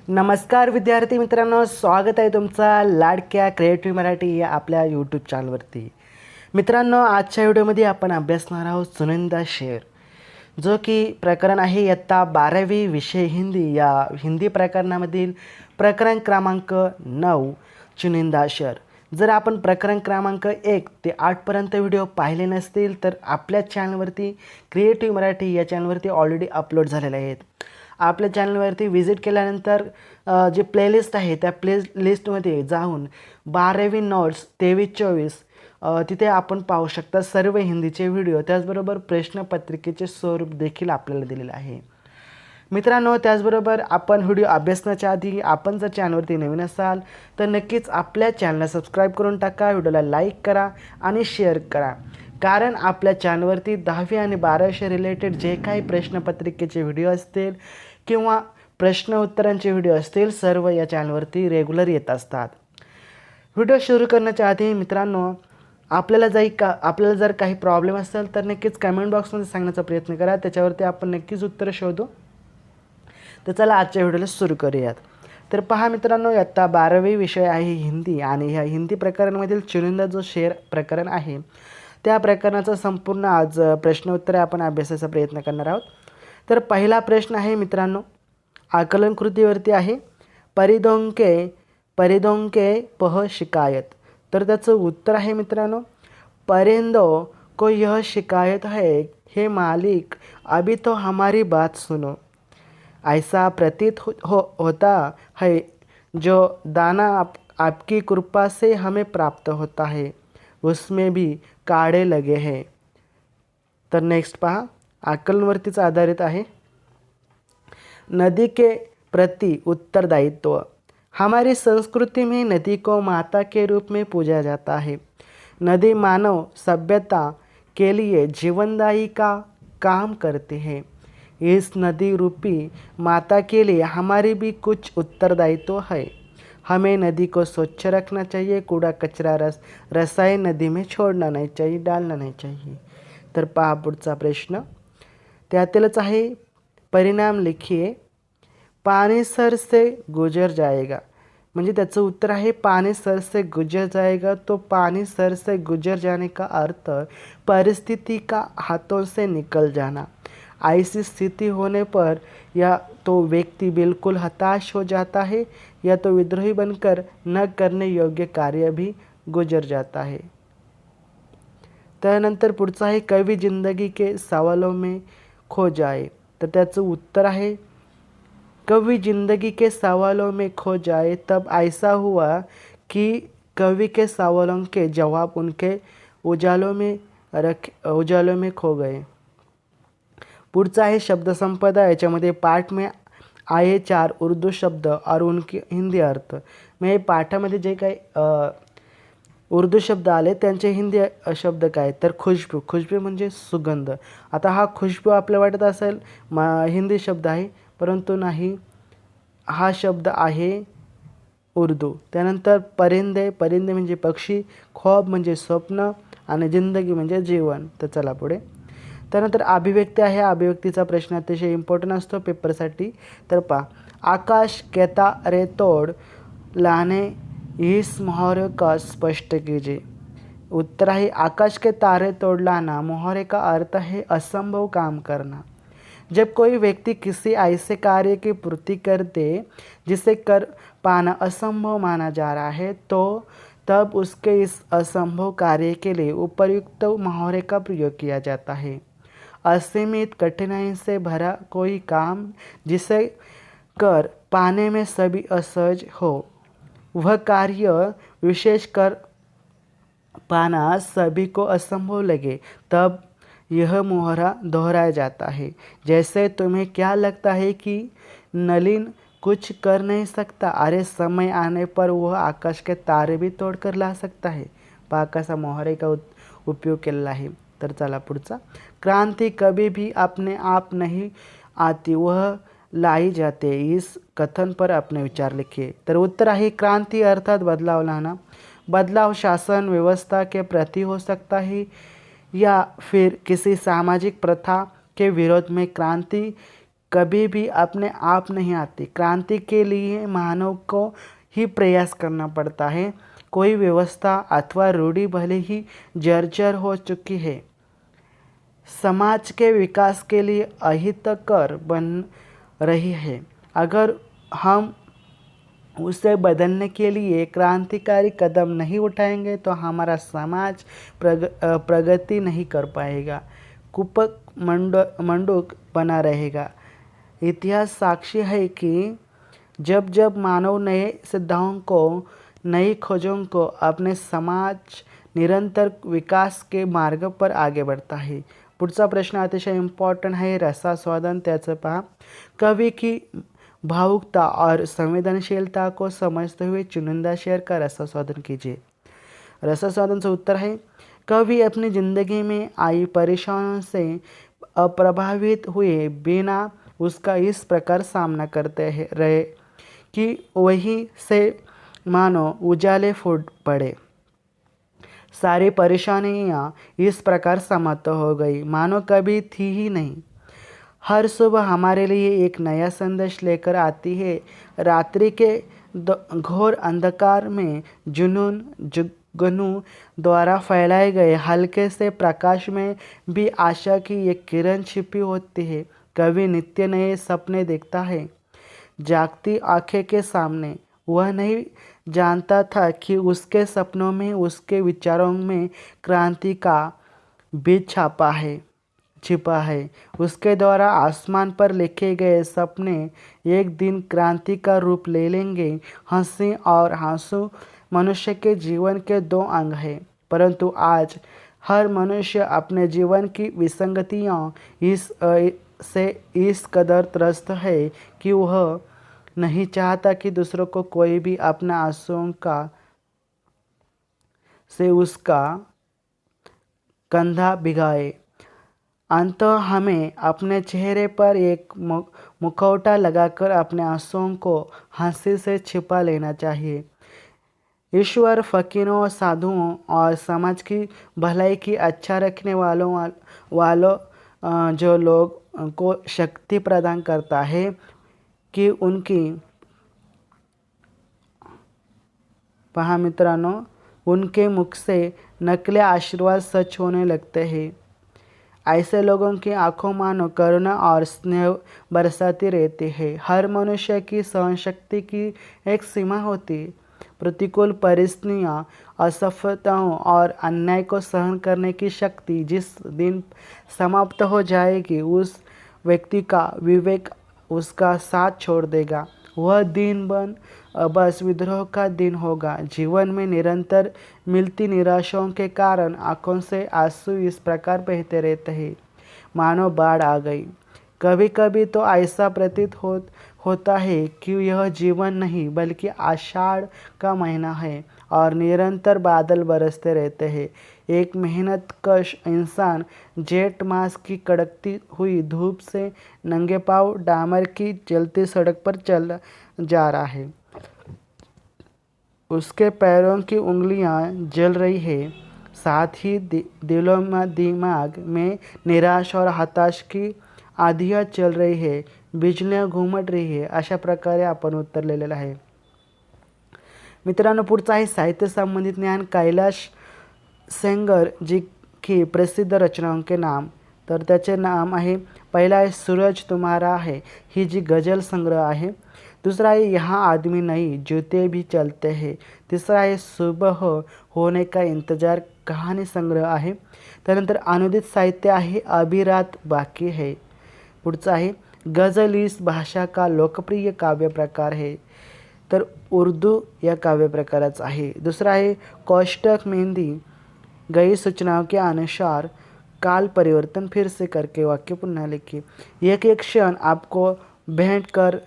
नमस्कार विद्यार्थी मित्रांनो, स्वागत आहे तुमचा लाडक्या क्रिएटिव्ह मराठी या आपल्या यूट्यूब चॅनलवरती. मित्रांनो, आजच्या व्हिडिओमध्ये आपण अभ्यासणार आहोत चुनिंदा शेर, जो की प्रकरण आहे इयत्ता 12वी विषय हिंदी या हिंदी प्रकरणामधील प्रकरण क्रमांक 9 चुनिंदा शेर. जर आपण प्रकरण क्रमांक 1 ते 8पर्यंत व्हिडिओ पाहिले नसतील तर आपल्या चॅनलवरती क्रिएटिव्ह मराठी या चॅनलवरती ऑलरेडी अपलोड झालेले आहेत. आपल्या चॅनलवरती व्हिजिट केल्यानंतर जे प्लेलिस्ट आहे त्या लिस्टमध्ये जाऊन 12वी नोट्स 23-24 तिथे आपण पाहू शकता सर्व हिंदीचे व्हिडिओ, त्याचबरोबर प्रश्नपत्रिकेचे स्वरूप देखील आपल्याला दिलेलं आहे. मित्रांनो, त्याचबरोबर आपण व्हिडिओ अभ्यासण्याच्या आधी आपण जर चॅनलवरती नवीन असाल तर नक्कीच आपल्या चॅनलला सबस्क्राईब करून टाका, व्हिडिओला लाईक करा आणि शेअर करा. कारण आपल्या चॅनलवरती 10वी आणि 12वीशी रिलेटेड जे काही प्रश्नपत्रिकेचे व्हिडिओ असतील किंवा प्रश्न उत्तरांचे व्हिडिओ असतील सर्व या चॅनलवरती रेग्युलर येत असतात. व्हिडिओ सुरू करण्याच्या आधी मित्रांनो, आपल्याला जर काही प्रॉब्लेम असेल तर नक्कीच कमेंट बॉक्समध्ये सांगण्याचा प्रयत्न करा, त्याच्यावरती आपण नक्कीच उत्तरं शोधू. तर चला आजच्या व्हिडिओला सुरू करूयात. तर पहा मित्रांनो, इयत्ता 12वी विषय आहे हिंदी आणि ह्या हिंदी प्रकरणामधील चुनिंदा जो शेर प्रकरण आहे त्या प्रकरणाचं संपूर्ण आज प्रश्न उत्तरे आपण अभ्यासाचा प्रयत्न करणार आहोत. तर पहिला प्रश्न आहे मित्रांनो, आकलन कृतीवरती आहे. परिदोंके पह शिकायत. तर त्याचं उत्तर आहे मित्रांनो, परिंदों को यह शिकायत है, हे मालिक अभी तो हमारी बात सुनो. ऐसा प्रतीत होता है जो दाना आपकी कृपा से हमें प्राप्त होता है, उसमें भी काड़े लगे हैं. तर नेक्स्ट पहा, आकलनवरतीच आधारित आहे. नदी के प्रति उत्तरदायित्व. हमारी संस्कृति में नदी को माता के रूप में पूजा जाता है. नदी मानव सभ्यता के लिए जीवनदायी का काम करती है. इस नदी रूपी माता के लिए हमारी भी कुछ उत्तरदायित्व है. हमें नदी को स्वच्छ रखना चाहिए, कूड़ा कचरा रसायन नदी में छोड़ना नहीं चाहिए, डालना नहीं चाहिए. तर पहा पुढचा प्रश्न, त्यातीलच आहे. परिणाम लिखिए. पानी सर से गुजर जाएगा. म्हणजे त्याचं उत्तर आहे पानी सर से गुजर जाएगा. तो पानी सर से गुजर जाने का अर्थ परिस्थिति का हाथों से निकल जाना. ऐसी स्थिति होने पर या तो व्यक्ति बिल्कुल हताश हो जाता है या तो विद्रोही बनकर न करने योग्य कार्य भी गुजर जाता है. त्यानंतर पुढचा आहे, कवि जिंदगी के सवालों में खो जाए. तर त्याचं उत्तर आहे, कवि जिंदगी के सवालों में खो जाए तब ऐसा हुआ कि कवि के सवालों के जवाब उनके उजालों में खो गए. पुढचा आहे शब्दसंपदा. याच्यामध्ये पाठ में आए 4 उर्दू शब्द और उनके हिंदी अर्थ. म्हणजे पाठामध्ये जे काही उर्दू शब्द आले त्यांचे हिंदी शब्द काय, तर खुशबू म्हणजे सुगंध. आता हा खुशबू आपल्याला वाटत असेल हिंदी शब्द आहे, परंतु नाही, हा शब्द आहे उर्दू. त्यानंतर परिंदे म्हणजे पक्षी, ख्वाब म्हणजे स्वप्न आणि जिंदगी म्हणजे जीवन. तर चला पुढे. त्यानंतर अभिव्यक्ती आहे. अभिव्यक्तीचा प्रश्न अतिशय इम्पॉर्टंट असतो पेपरसाठी. तर पहा, आकाश के तारे तोड़ लाने इस मुहावरे का स्पष्ट कीजिए. उत्तर आहे, आकाश के तारे तोड़ लाना मुहावरे का अर्थ है असंभव काम करना. जब कोई व्यक्ति किसी ऐसे कार्य की पूर्ति कर दे जिसे कर पाना असंभव माना जा रहा है तो तब उसके इस असंभव कार्य के लिए उपयुक्त मुहावरे का प्रयोग किया जाता है. असीमित कठिनाई से भरा कोई काम जिसे कर पाने में सभी असहज हो, वह कार्य विशेष कर पाना सभी को असंभव लगे, तब यह मुहावरा दोहराया जाता है. जैसे तुम्हें क्या लगता है कि नलिन कुछ कर नहीं सकता, अरे समय आने पर वह आकाश के तारे भी तोड़ कर ला सकता है. पहा कसा मुहावरे का उपयोग केलेला आहे. तर चला पुढचा, क्रांति कभी भी अपने आप नहीं आती, वह लाई जाते. इस कथन पर अपने विचार लिखिए. तर उत्तर आहे, क्रांति अर्थात बदलाव लाना. बदलाव शासन व्यवस्था के प्रति हो सकता है या फिर किसी सामाजिक प्रथा के विरोध में. क्रांति कभी भी अपने आप नहीं आती। क्रांति के लिए मानव को ही प्रयास करना पड़ता है। कोई व्यवस्था अथवा रूढ़ि भले ही जर्जर हो चुकी है, समाज के विकास के लिए अहितकर बन रही है। अगर हम उसे बदलने के लिए क्रांतिकारी कदम नहीं उठाएंगे तो हमारा समाज प्रगति नहीं कर पाएगा, कुपक मंडूक बना रहेगा। इतिहास साक्षी है कि जब जब मानव नए सिद्धांतों को, नई खोजों को अपने समाज निरंतर विकास के मार्ग पर आगे बढ़ता है। पुढचा प्रश्न अतिशय इम्पॉर्टंट है, रसास्वादन त्याचं पहा। कवि की भावुकता और संवेदनशीलता को समझते हुए चुनिंदा शेर का रसास्वादन कीजिए। रसास्वादन उत्तर है, कवि अपनी जिंदगी में आई परेशानियों से अप्रभावित हुए बिना उसका इस प्रकार सामना करते रहे कि वहीं से मानो उजाले फूट पड़े। सारी परेशानियाँ इस प्रकार समाप्त हो गई मानो कभी थी ही नहीं। हर सुबह हमारे लिए एक नया संदेश लेकर आती है। रात्रि के घोर अंधकार में जुनून जुगनू द्वारा फैलाए गए हल्के से प्रकाश में भी आशा की एक किरण छिपी होती है। कवि नित्य नए सपने देखता है जागती आंखें के सामने। वह नहीं जानता था कि उसके सपनों में, उसके विचारों में क्रांति का बीज छिपा है। उसके द्वारा आसमान पर लिखे गए सपने एक दिन क्रांति का रूप ले लेंगे। हंसी और आंसू मनुष्य के जीवन के दो अंग हैं, परंतु आज हर मनुष्य अपने जीवन की विसंगतियों से इस कदर त्रस्त है कि वह नहीं चाहता कि दूसरों को कोई भी अपना आंसुओं से उसका कंधा भिगाए। अंततः हमें अपने चेहरे पर एक मुखौटा लगाकर अपने आंसुओं को हंसी से छिपा लेना चाहिए। ईश्वर, फकीरों, साधुओं और समाज की भलाई की अच्छा रखने वालों जो लोग को शक्ति प्रदान करता है कि उनकी पहा मित्रांनो, उनके मुख से नकली आशीर्वाद सच होने लगते हैं। ऐसे लोगों की आंखों मानो करुणा और स्नेह बरसाती रहती है। हर मनुष्य की सहनशक्ति की एक सीमा होती है। प्रतिकूल परिस्थितियाँ, असफलताओं और अन्याय को सहन करने की शक्ति जिस दिन समाप्त हो जाएगी, उस व्यक्ति का विवेक उसका साथ छोड़ देगा। वह दिन बस विद्रोह का दिन होगा। जीवन में निरंतर मिलती निराशाओं के कारण आंखों से आंसू इस प्रकार बहते रहते हैं मानो बाढ़ आ गई। कभी कभी तो ऐसा प्रतीत होता है कि यह जीवन नहीं बल्कि आषाढ़ का महीना है और निरंतर बादल बरसते रहते हैं। एक मेहनतकश इंसान जेठ मास की कड़कती हुई धूप से नंगे पांव डामर की जलती सड़क पर चल जा रहा है। उसके पैरों की उंगलियां जल रही है, साथ ही दिमाग में निराश और हताश की आधिया चल रही है, बिजलियां घुमट रही है। अशा प्रकारे आपण उत्तर लिहिलेलं आहे। मित्रांनो, पुढचं आहे साहित्य संबंधित ज्ञान। कैलाश सेंगर जी की प्रसिद्ध रचनाओं के नाम, तर त्याचे नाम आहे, पहिला आहे सूरज तुम्हारा है, ही जी गजल संग्रह आहे। दूसरा है यहाँ आदमी नहीं जूते भी चलते हैं। तीसरा है सुबह होने का इंतजार, कहानी संग्रह आहे। त्यानंतर अनुदित साहित्य आहे, अभी रात बाकी है। पुढचा आहे गझल इस भाषा का लोकप्रिय काव्य प्रकार है, तर उर्दू या काव्य प्रकाराचा आहे। दूसरा है कोष्टक मेहंदी, गई सूचनाओं के अनुसार काल परिवर्तन फिर से करके वाक्य पुनः लिखिए। एक एक क्षण आपको भेंट कर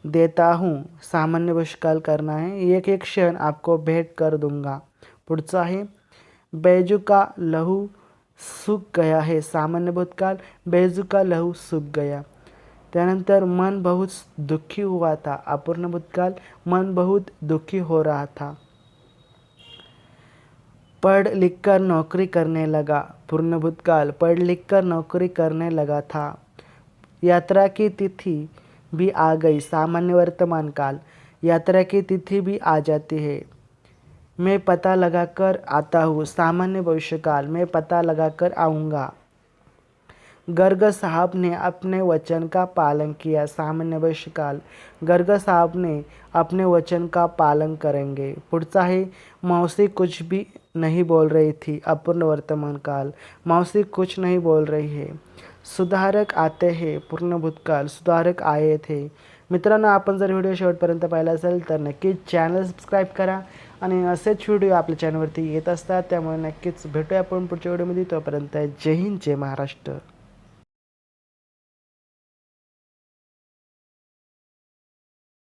देता हूँ, सामान्य भूतकाल करना है। एक एक क्षण आपको भेंट कर दूंगा। पुढचा आहे बैजू का लहू सूख गया है, सामान्य भूतकाल, बैजू का लहू सूख गया। त्यानंतर मन बहुत दुखी हुआ था, अपूर्ण भूतकाल, मन बहुत दुखी हो रहा था। पढ़ लिख कर नौकरी करने लगा, पूर्ण भूतकाल, पढ़ लिख कर नौकरी करने लगा था। यात्रा की तिथि भी आ गई, सामान्य वर्तमान काल। यात्रा की तिथि भी आ जाती है। मैं पता लगा कर आता हूँ, सामान्य भविष्यकाल। मैं पता लगा कर आऊँगा। गर्ग साहब ने अपने वचन का पालन किया, सामान्य भविष्यकाल। गर्ग साहब ने अपने वचन का पालन करेंगे। पुढचा आहे मौसी कुछ भी नहीं बोल रही थी, अपूर्ण वर्तमान काल। मौसी कुछ नहीं बोल रही है। सुधारक आते हैं, पूर्ण भूतकाळ। सुधारक आए थे। मित्रांनो, आपण जर व्हिडिओ शेवटपर्यंत पाहिला असेल तर नक्कीच चॅनल सबस्क्राईब करा आणि असेच व्हिडिओ आपल्या चॅनलवरती येत असतात, त्यामुळे नक्कीच भेटूया आपण पुढच्या व्हिडिओमध्ये. तोपर्यंत जय हिंद, जय महाराष्ट्र.